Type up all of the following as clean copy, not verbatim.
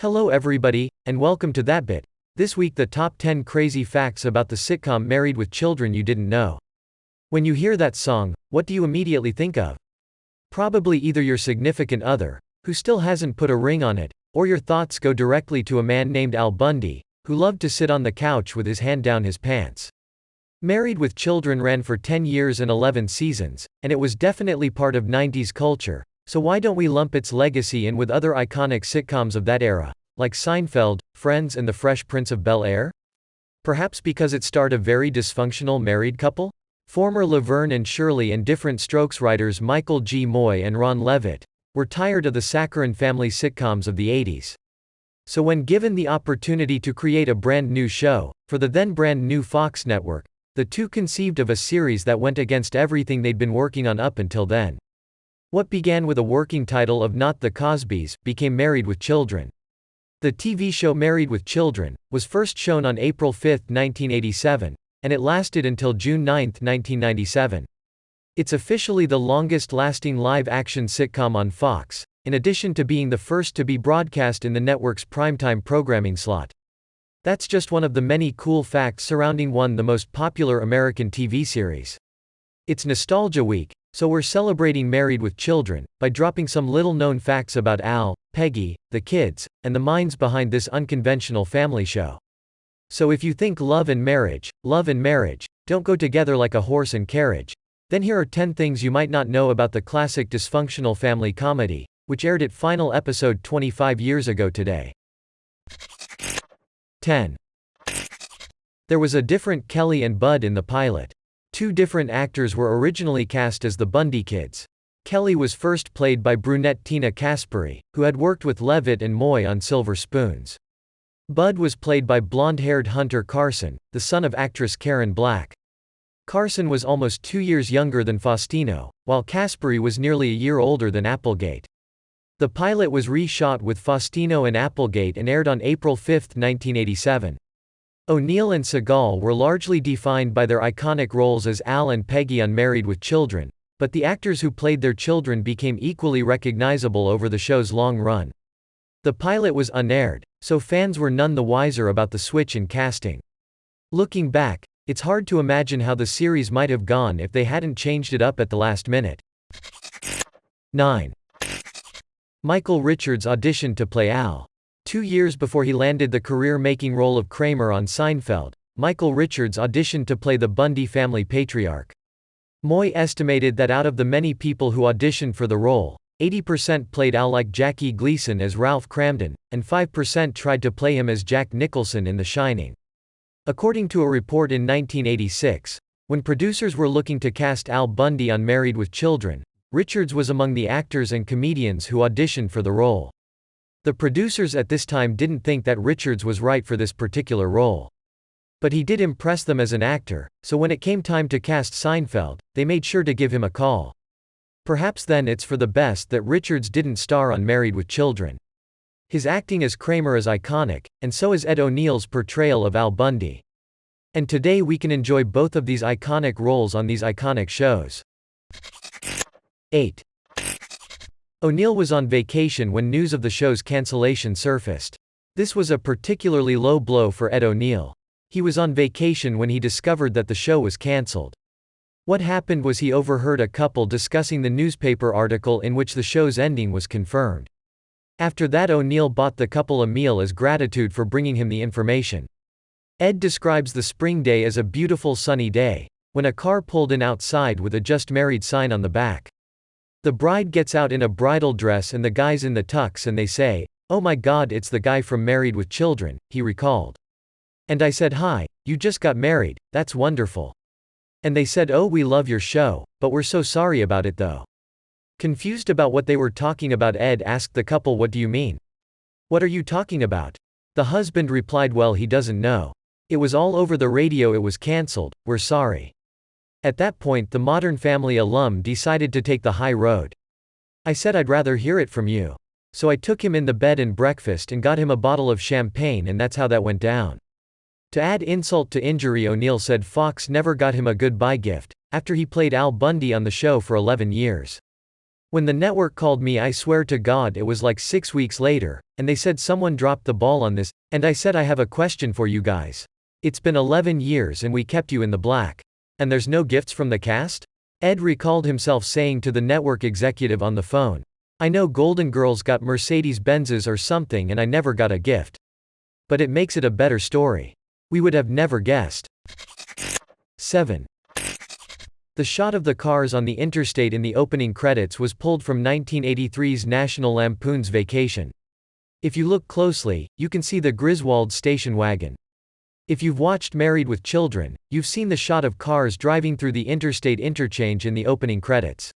Hello everybody, and welcome to That Bit. This week the top 10 crazy facts about the sitcom Married with Children you didn't know. When you hear that song, what do you immediately think of? Probably either your significant other, who still hasn't put a ring on it, or your thoughts go directly to a man named Al Bundy, who loved to sit on the couch with his hand down his pants. Married with Children ran for 10 years and 11 seasons, and it was definitely part of 90s culture. So why don't we lump its legacy in with other iconic sitcoms of that era, like Seinfeld, Friends and The Fresh Prince of Bel-Air? Perhaps because it starred a very dysfunctional married couple? Former Laverne and Shirley and Different Strokes writers Michael G. Moy and Ron Levitt were tired of the saccharine family sitcoms of the 80s. So when given the opportunity to create a brand new show, for the then brand new Fox network, the two conceived of a series that went against everything they'd been working on up until then. What began with a working title of Not the Cosbys became Married with Children. The TV show Married with Children was first shown on April 5, 1987, and it lasted until June 9, 1997. It's officially the longest-lasting live-action sitcom on Fox, in addition to being the first to be broadcast in the network's primetime programming slot. That's just one of the many cool facts surrounding the most popular American TV series. It's Nostalgia Week, so we're celebrating Married with Children by dropping some little-known facts about Al, Peggy, the kids, and the minds behind this unconventional family show. So if you think love and marriage don't go together like a horse and carriage, then here are 10 things you might not know about the classic dysfunctional family comedy, which aired its final episode 25 years ago today. 10. There was a different Kelly and Bud in the pilot. Two different actors were originally cast as the Bundy kids. Kelly was first played by brunette Tina Caspary, who had worked with Levitt and Moy on Silver Spoons. Bud was played by blonde-haired Hunter Carson, the son of actress Karen Black. Carson was almost 2 years younger than Faustino, while Caspary was nearly a year older than Applegate. The pilot was re-shot with Faustino and Applegate and aired on April 5, 1987. ONeill and Segal were largely defined by their iconic roles as Al and Peggy on Married with Children, but the actors who played their children became equally recognizable over the show's long run. The pilot was unaired, so fans were none the wiser about the switch in casting. Looking back, it's hard to imagine how the series might have gone if they hadn't changed it up at the last minute. 9. Michael Richards auditioned to play Al. 2 years before he landed the career-making role of Kramer on Seinfeld, Michael Richards auditioned to play the Bundy family patriarch. Moy estimated that out of the many people who auditioned for the role, 80% played Al like Jackie Gleason as Ralph Cramden, and 5% tried to play him as Jack Nicholson in The Shining. According to a report in 1986, when producers were looking to cast Al Bundy on Married with Children, Richards was among the actors and comedians who auditioned for the role. The producers at this time didn't think that Richards was right for this particular role. But he did impress them as an actor, so when it came time to cast Seinfeld, they made sure to give him a call. Perhaps then it's for the best that Richards didn't star on Married with Children. His acting as Kramer is iconic, and so is Ed O'Neill's portrayal of Al Bundy. And today we can enjoy both of these iconic roles on these iconic shows. 8. O'Neill was on vacation when news of the show's cancellation surfaced. This was a particularly low blow for Ed O'Neill. He was on vacation when he discovered that the show was cancelled. What happened was he overheard a couple discussing the newspaper article in which the show's ending was confirmed. After that, O'Neill bought the couple a meal as gratitude for bringing him the information. Ed describes the spring day as a beautiful sunny day, when a car pulled in outside with a "Just Married" sign on the back. The bride gets out in a bridal dress and the guy's in the tux and they say, "Oh my God, it's the guy from Married with Children," he recalled. "And I said, 'Hi, you just got married, that's wonderful.' And they said, 'Oh, we love your show, but we're so sorry about it though.'" Confused about what they were talking about, Ed asked the couple, "What do you mean? What are you talking about?" The husband replied, "Well, he doesn't know. It was all over the radio, it was cancelled, we're sorry." At that point the Modern Family alum decided to take the high road. "I said I'd rather hear it from you. So I took him in the bed and breakfast and got him a bottle of champagne, and that's how that went down." To add insult to injury, O'Neill said Fox never got him a goodbye gift, after he played Al Bundy on the show for 11 years. When the network called me, I swear to God it was like 6 weeks later, and they said someone dropped the ball on this, and I said I have a question for you guys. It's been 11 years and we kept you in the black. And there's no gifts from the cast? Ed recalled himself saying to the network executive on the phone, I know Golden Girls got Mercedes-Benzes or something and I never got a gift. But it makes it a better story. We would have never guessed. 7. The shot of the cars on the interstate in the opening credits was pulled from 1983's National Lampoon's Vacation. If you look closely, you can see the Griswold station wagon. If you've watched Married with Children, you've seen the shot of cars driving through the interstate interchange in the opening credits.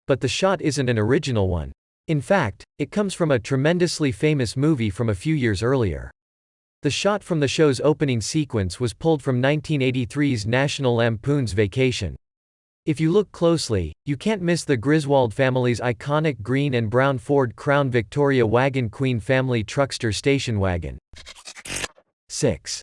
But the shot isn't an original one. In fact, it comes from a tremendously famous movie from a few years earlier. The shot from the show's opening sequence was pulled from 1983's National Lampoon's Vacation. If you look closely, you can't miss the Griswold family's iconic green and brown Ford Crown Victoria Wagon Queen family truckster station wagon. 6.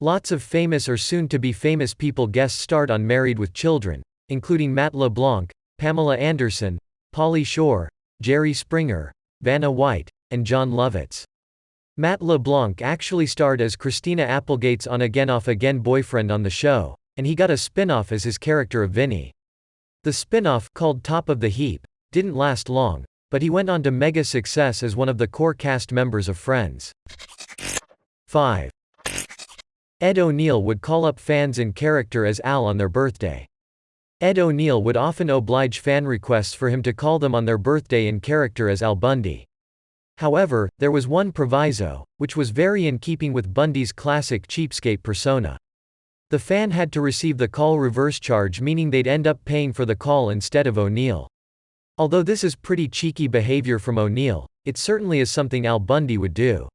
Lots of famous or soon-to-be famous people guest starred on Married with Children, including Matt LeBlanc, Pamela Anderson, Pauly Shore, Jerry Springer, Vanna White, and John Lovitz. Matt LeBlanc actually starred as Christina Applegate's on-again off-again boyfriend on the show, and he got a spin-off as his character of Vinny. The spin-off, called Top of the Heap, didn't last long, but he went on to mega success as one of the core cast members of Friends. 5. Ed O'Neill would call up fans in character as Al on their birthday. Ed O'Neill would often oblige fan requests for him to call them on their birthday in character as Al Bundy. However, there was one proviso, which was very in keeping with Bundy's classic cheapskate persona. The fan had to receive the call reverse charge, meaning they'd end up paying for the call instead of O'Neill. Although this is pretty cheeky behavior from O'Neill, it certainly is something Al Bundy would do.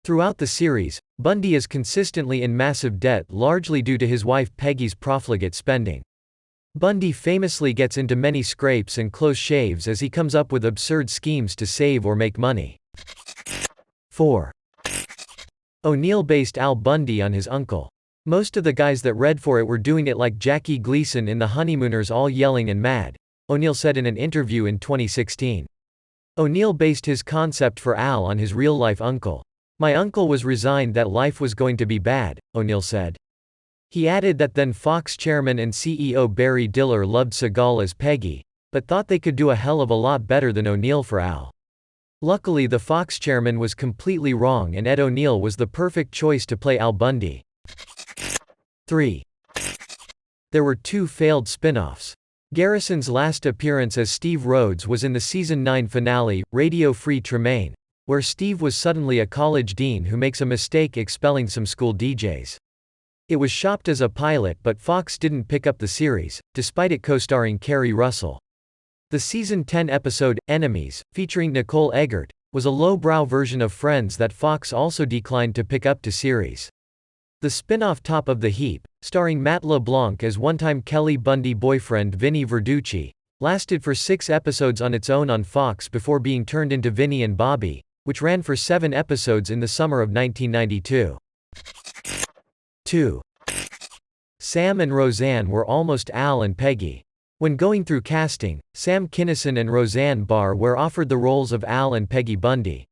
Throughout the series, Bundy is consistently in massive debt, largely due to his wife Peggy's profligate spending. Bundy famously gets into many scrapes and close shaves as he comes up with absurd schemes to save or make money. 4. O'Neill based Al Bundy on his uncle. Most of the guys that read for it were doing it like Jackie Gleason in The Honeymooners, all yelling and mad, O'Neill said in an interview in 2016. O'Neill based his concept for Al on his real-life uncle. My uncle was resigned that life was going to be bad, O'Neill said. He added that then Fox chairman and CEO Barry Diller loved Segal as Peggy, but thought they could do a hell of a lot better than O'Neill for Al. Luckily, the Fox chairman was completely wrong and Ed O'Neill was the perfect choice to play Al Bundy. 3. There were 2 failed spin-offs. Garrison's last appearance as Steve Rhodes was in the season 9 finale, Radio Free Tremaine, where Steve was suddenly a college dean who makes a mistake expelling some school DJs. It was shopped as a pilot, but Fox didn't pick up the series, despite it co-starring Kerry Russell. The season 10 episode, Enemies, featuring Nicole Eggert, was a low-brow version of Friends that Fox also declined to pick up to series. The spin-off Top of the Heap, starring Matt LeBlanc as one-time Kelly Bundy boyfriend Vinny Verducci, lasted for 6 episodes on its own on Fox before being turned into Vinny and Bobby, which ran for 7 episodes in the summer of 1992. 2. Sam and Roseanne were almost Al and Peggy. When going through casting, Sam Kinison and Roseanne Barr were offered the roles of Al and Peggy Bundy.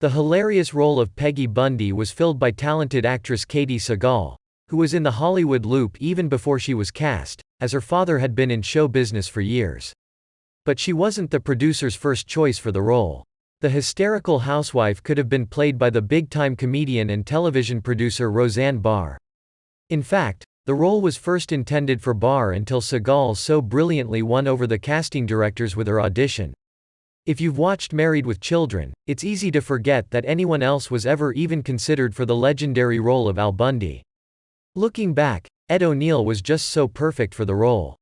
The hilarious role of Peggy Bundy was filled by talented actress Katie Segal, who was in the Hollywood Loop even before she was cast, as her father had been in show business for years. But she wasn't the producer's first choice for the role. The hysterical housewife could have been played by the big-time comedian and television producer Roseanne Barr. In fact, the role was first intended for Barr until Segal so brilliantly won over the casting directors with her audition. If you've watched Married with Children, it's easy to forget that anyone else was ever even considered for the legendary role of Al Bundy. Looking back, Ed O'Neill was just so perfect for the role.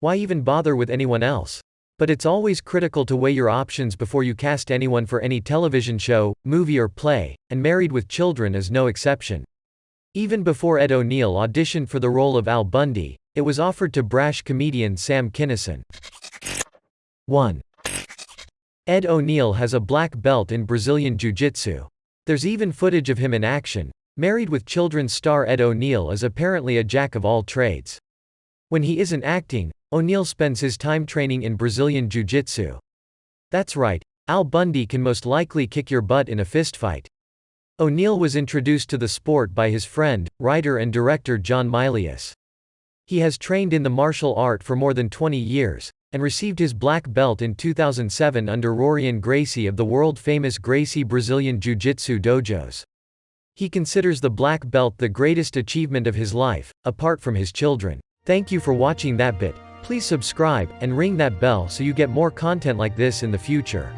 Why even bother with anyone else? But it's always critical to weigh your options before you cast anyone for any television show, movie or play, and Married with Children is no exception. Even before Ed O'Neill auditioned for the role of Al Bundy, it was offered to brash comedian Sam Kinison. 1. Ed O'Neill has a black belt in Brazilian Jiu-Jitsu. There's even footage of him in action. Married with Children star Ed O'Neill is apparently a jack of all trades. When he isn't acting, ONeill spends his time training in Brazilian Jiu-Jitsu. That's right, Al Bundy can most likely kick your butt in a fistfight. ONeill was introduced to the sport by his friend, writer and director John Milius. He has trained in the martial art for more than 20 years, and received his black belt in 2007 under Roseanne Gracie of the world-famous Gracie Brazilian Jiu-Jitsu dojos. He considers the black belt the greatest achievement of his life, apart from his children. Thank you for watching that bit. Please subscribe, and ring that bell so you get more content like this in the future.